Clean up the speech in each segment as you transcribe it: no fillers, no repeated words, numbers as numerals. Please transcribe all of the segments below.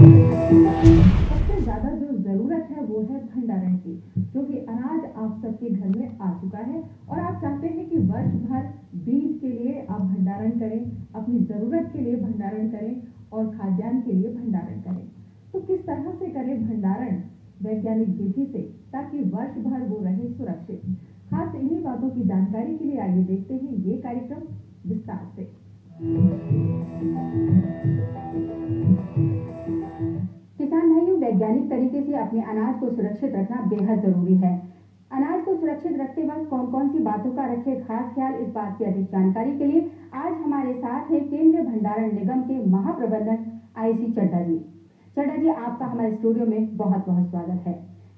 सबसे ज़्यादा जो ज़रूरत है वो है भंडारण की, क्योंकि अनाज आप सबके घर में आ चुका है और आप चाहते हैं कि वर्ष भर बीज के लिए आप भंडारण करें, अपनी ज़रूरत के लिए भंडारण करें और खाद्यान्न के लिए भंडारण करें। तो किस तरह से करें भंडारण वैज्ञानिक विधि से, ताकि वर्ष भर वो रहे सुरक्षित। खास इन्हीं बातों की जानकारी के लिए आइए देखते हैं ये कार्यक्रम विस्तार से। किसान भाइयों, वैज्ञानिक तरीके से अपने अनाज को सुरक्षित रखना बेहद जरूरी है। अनाज को सुरक्षित रखते वक्त कौन कौन सी बातों का रखें खास ख्याल, इस बात की अधिक जानकारी के लिए आज हमारे साथ है केंद्रीय भंडारण निगम के महाप्रबंधक आईसी चड्ढा जी। चड्ढा जी, आपका हमारे स्टूडियो में बहुत बहुत स्वागत है।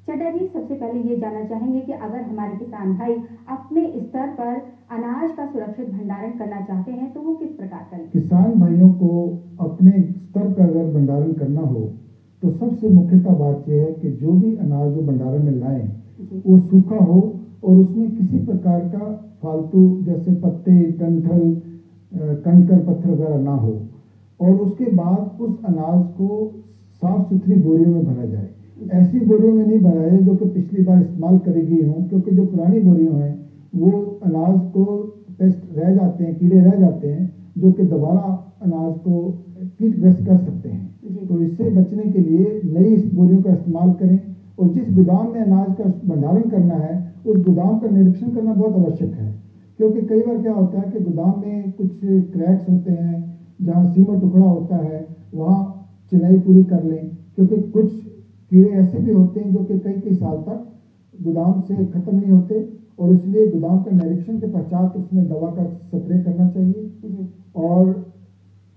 चड्ढा जी, सबसे पहले ये जानना चाहेंगे कि अगर हमारे किसान भाई अपने स्तर पर अनाज का सुरक्षित भंडारण करना चाहते हैं तो वो किस प्रकार करें? किसान भाइयों को अपने स्तर पर अगर भंडारण करना हो तो सबसे मुख्यतः बात यह है कि जो भी अनाज वो भंडारण में लाएं वो सूखा हो और उसमें किसी प्रकार का फालतू जैसे पत्ते, डंठल, कंकर पत्थर वगैरह ना हो, और उसके बाद उस अनाज को साफ सुथरी बोरियों में भरा जाए। ऐसी बोरियों में नहीं भरा जाए जो कि पिछली बार इस्तेमाल करी गई हों, क्योंकि जो पुरानी बोरियों हैं वो अनाज को पेस्ट रह जाते हैं, कीड़े रह जाते हैं जो कि दोबारा अनाज को कीटग्रस्त कर सकते हैं। तो इससे बचने के लिए नई इस बोरियों का इस्तेमाल करें और जिस गोदाम में अनाज का भंडारण करना है उस गोदाम का निरीक्षण करना बहुत आवश्यक है, क्योंकि कई बार क्या होता है कि गोदाम में कुछ क्रैक्स होते हैं, जहाँ सीमेंट टुकड़ा होता है वहाँ चिनाई पूरी कर लें, क्योंकि कुछ कीड़े ऐसे भी होते हैं जो कि कई कई साल तक गोदाम से खत्म नहीं होते, और इसलिए गोदाम का निरीक्षण के पश्चात उसमें दवा का स्प्रे करना चाहिए। और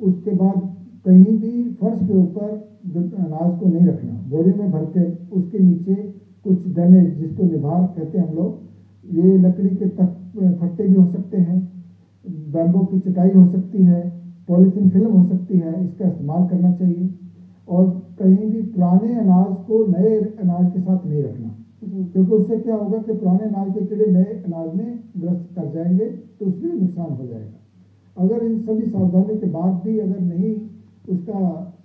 उसके बाद कहीं भी फर्श के ऊपर अनाज को नहीं रखना, बोरी में भर के उसके नीचे कुछ डंडे, जिसको निभार कहते हैं हम लोग, ये लकड़ी के फट्टे भी हो सकते हैं, बैम्बू की चटाई हो सकती है, पॉलीथीन फिल्म हो सकती है, इसका इस्तेमाल करना चाहिए। और कहीं भी पुराने अनाज को नए अनाज के साथ नहीं रखना, क्योंकि उससे क्या होगा कि पुराने अनाज के कीड़े नए अनाज में ग्रस्त कर जाएंगे तो उसमें नुकसान हो जाएगा। अगर इन सभी सावधानियों के बाद भी अगर नहीं उसका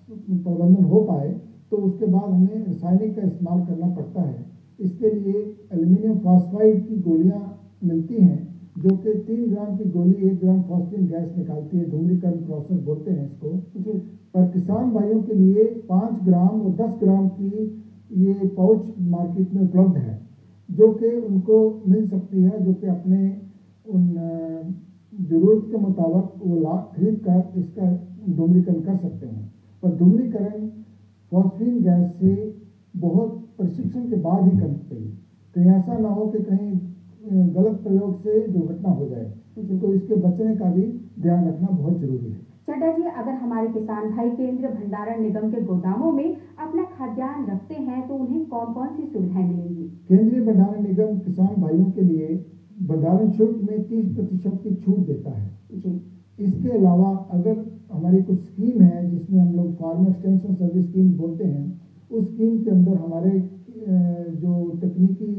प्रबंधन हो पाए तो उसके बाद हमें रासायनिक का इस्तेमाल करना पड़ता है। इसके लिए एल्युमिनियम फॉस्फाइड की गोलियां मिलती हैं जो कि 3 ग्राम की गोली 1 ग्राम फॉस्फेट गैस निकालती है, धूम्रीकरण प्रोसेस बोलते हैं इसको। पर किसान भाइयों के लिए 5 ग्राम और 10 ग्राम की ये पाउच मार्केट में उपलब्ध है जो कि उनको मिल सकती है, जो कि अपने उन जरूरत के मुताबिक वो खरीद कर इसका धूम्रीकरण कर सकते हैं। पर धूम्रीकरण फॉस्फेट गैस से बहुत प्रशिक्षण के बाद ही करना चाहिए, कहीं ऐसा ना हो कि कहीं गलत प्रयोग से दुर्घटना हो जाए, तो इसके बचने का भी ध्यान रखना बहुत जरूरी है। चड्ढा जी, अगर हमारे किसान भाई केंद्रीय भंडारण निगम के गोदामों में अपना खाद्यान्न रखते हैं तो उन्हें कौन कौन सी सुविधाएं मिलेंगी? केंद्रीय भंडारण निगम किसान भाइयों के लिए भंडारण शुल्क में 30% की छूट देता है जी। इसके अलावा अगर हमारी कुछ स्कीम है जिसमें हम लोग फार्मर एक्सटेंशन सर्विस स्कीम बोलते हैं, उस स्कीम के अंदर हमारे जो तकनीकी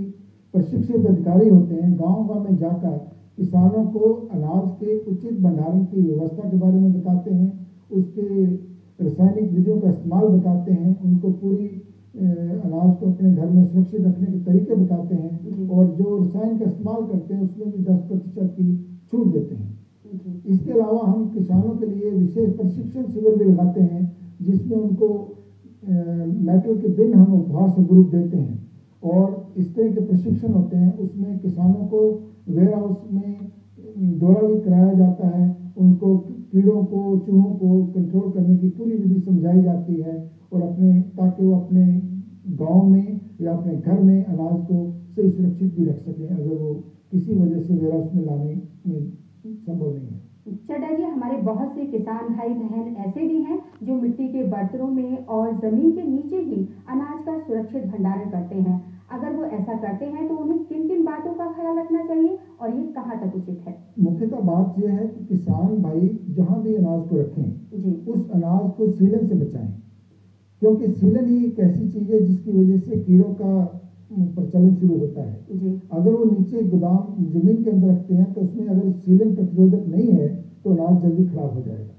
प्रशिक्षित अधिकारी होते हैं गांव-गांव में जाकर किसानों को अनाज के उचित भंडारण की व्यवस्था के बारे में बताते हैं, उसके रासायनिक विधियों का इस्तेमाल बताते हैं, उनको पूरी अनाज को अपने घर में सुरक्षित रखने के तरीके बताते हैं, और जो रसायन का इस्तेमाल करते हैं उसमें भी 10% की छूट देते हैं। इसके अलावा हम किसानों के लिए विशेष प्रशिक्षण शिविर भी लगाते हैं जिसमें उनको मेटल के बिन हम उपहार स्वरूप देते हैं, और इस तरह के प्रशिक्षण होते हैं। उसमें किसानों को वेयर हाउस में दौरा भी कराया जाता है, उनको कीड़ों को, चूहों को कंट्रोल करने की पूरी विधि समझाई जाती है, और ताकि वो अपने गांव में या अपने घर में अनाज को सही सुरक्षित भी रख सकें अगर वो किसी वजह से वेयर हाउस में लाने में संभव नहीं है। चड्ढा जी, हमारे बहुत से किसान भाई बहन ऐसे भी हैं जो मिट्टी के बर्तनों में और जमीन के नीचे ही अनाज का सुरक्षित भंडारण करते हैं। अगर वो ऐसा करते हैं तो उन्हें किन किन बातों का ख्याल रखना चाहिए और ये कहाँ तक उचित है? मुख्यतः बात यह है कि किसान भाई जहाँ भी अनाज को रखें जी, उस अनाज को सीलन से बचाएं, क्योंकि सीलन ही एक ऐसी चीज है जिसकी वजह से कीड़ों का प्रचलन शुरू होता है जी। अगर वो नीचे गोदाम जमीन के अंदर रखते हैं तो उसमें अगर सीलन प्रतिरोधक नहीं है तो अनाज जल्दी खराब हो जाएगा।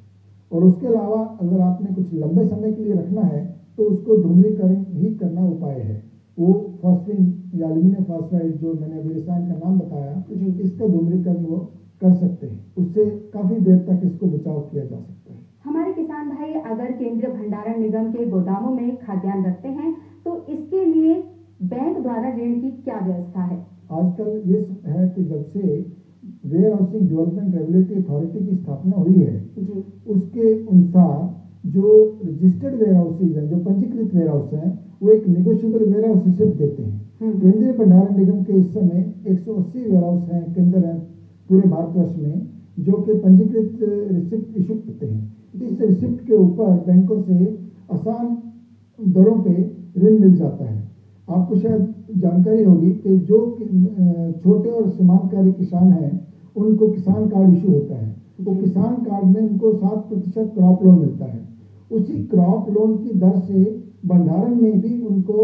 और उसके अलावा अगर आपने कुछ लंबे समय के लिए रखना है तो उसको धूम्रीकरण ही करना उपाय है। वो फॉस्फिन या एल्यूमिनियम फॉस्फाइड जो मैंने अभी रसायन का नाम बताया, इसका धूम्रीकरण वो कर सकते हैं। उससे काफी देर तक इसको बचाव किया जा सकता है। हमारे किसान भाई अगर केंद्रीय भंडारण निगम के गोदामों में खाद्यान्न रखते हैं तो इसके लिए बैंक द्वारा ऋण की क्या व्यवस्था है? आजकल ये है कि जब से warehousing development regulatory authority की स्थापना हुई है जी। उसके अनुसार जो रजिस्टर्ड वेयर हाउसेज हैं, जो पंजीकृत वेयर हाउस हैं, वो एक नेगोशिएबल वेयर हाउस रिसिप्ट देते हैं। केंद्रीय भंडारण निगम के इस समय 180 वेयर हाउस हैं, केंद्र हैं पूरे भारतवर्ष में, जो कि पंजीकृत रिसिप्ट इशू करते हैं। इस रिसिप्ट के ऊपर बैंकों से आसान दरों पे ऋण मिल जाता है। आपको शायद जानकारी होगी कि जो छोटे और सीमांतकारी किसान हैं उनको किसान कार्ड इशू होता है। वो किसान कार्ड में उनको 7% क्रॉप लोन मिलता है। उसी क्रॉप लोन की दर से भंडारण में भी उनको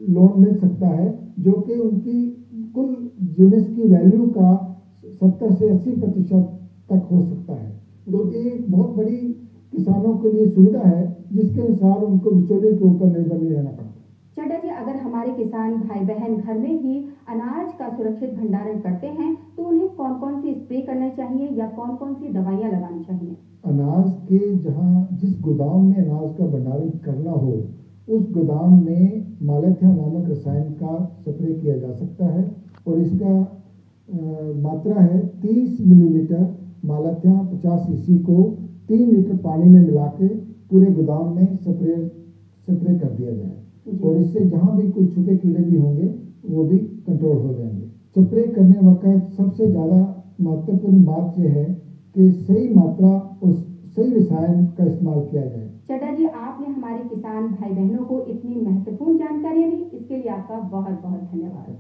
लोन मिल सकता है, जो कि उनकी कुल जिनिस की वैल्यू का 70 से 80% तक हो सकता है। तो ये एक बहुत बड़ी किसानों के लिए सुविधा है, जिसके अनुसार उनको बिचौलिए के ऊपर निर्भर नहीं रहना पड़ता। चड्डा जी, अगर हमारे किसान भाई बहन घर में ही अनाज का सुरक्षित भंडारण करते हैं तो उन्हें कौन कौन सी स्प्रे करना चाहिए या कौन कौन सी दवाइयाँ लगानी चाहिए? अनाज के जिस गोदाम में अनाज का भंडारण करना हो, उस गोदाम में मालेथिया नामक रसायन का स्प्रे किया जा सकता है और इसका मात्रा है 30 मिलीलीटर मालेथिया 50 सीसी को 3 लीटर पानी में मिला के पूरे गोदाम में स्प्रे कर दिया जाए और इससे जहाँ भी कोई छुपे कीड़े भी होंगे वो भी कंट्रोल हो जाएंगे। स्प्रे करने वक्त सबसे ज़्यादा महत्वपूर्ण बात यह है कि सही मात्रा और सही रसायन का इस्तेमाल किया जाए। चड्डा जी, आपने हमारे किसान भाई बहनों को इतनी महत्वपूर्ण जानकारी दी, इसके लिए आपका बहुत बहुत धन्यवाद।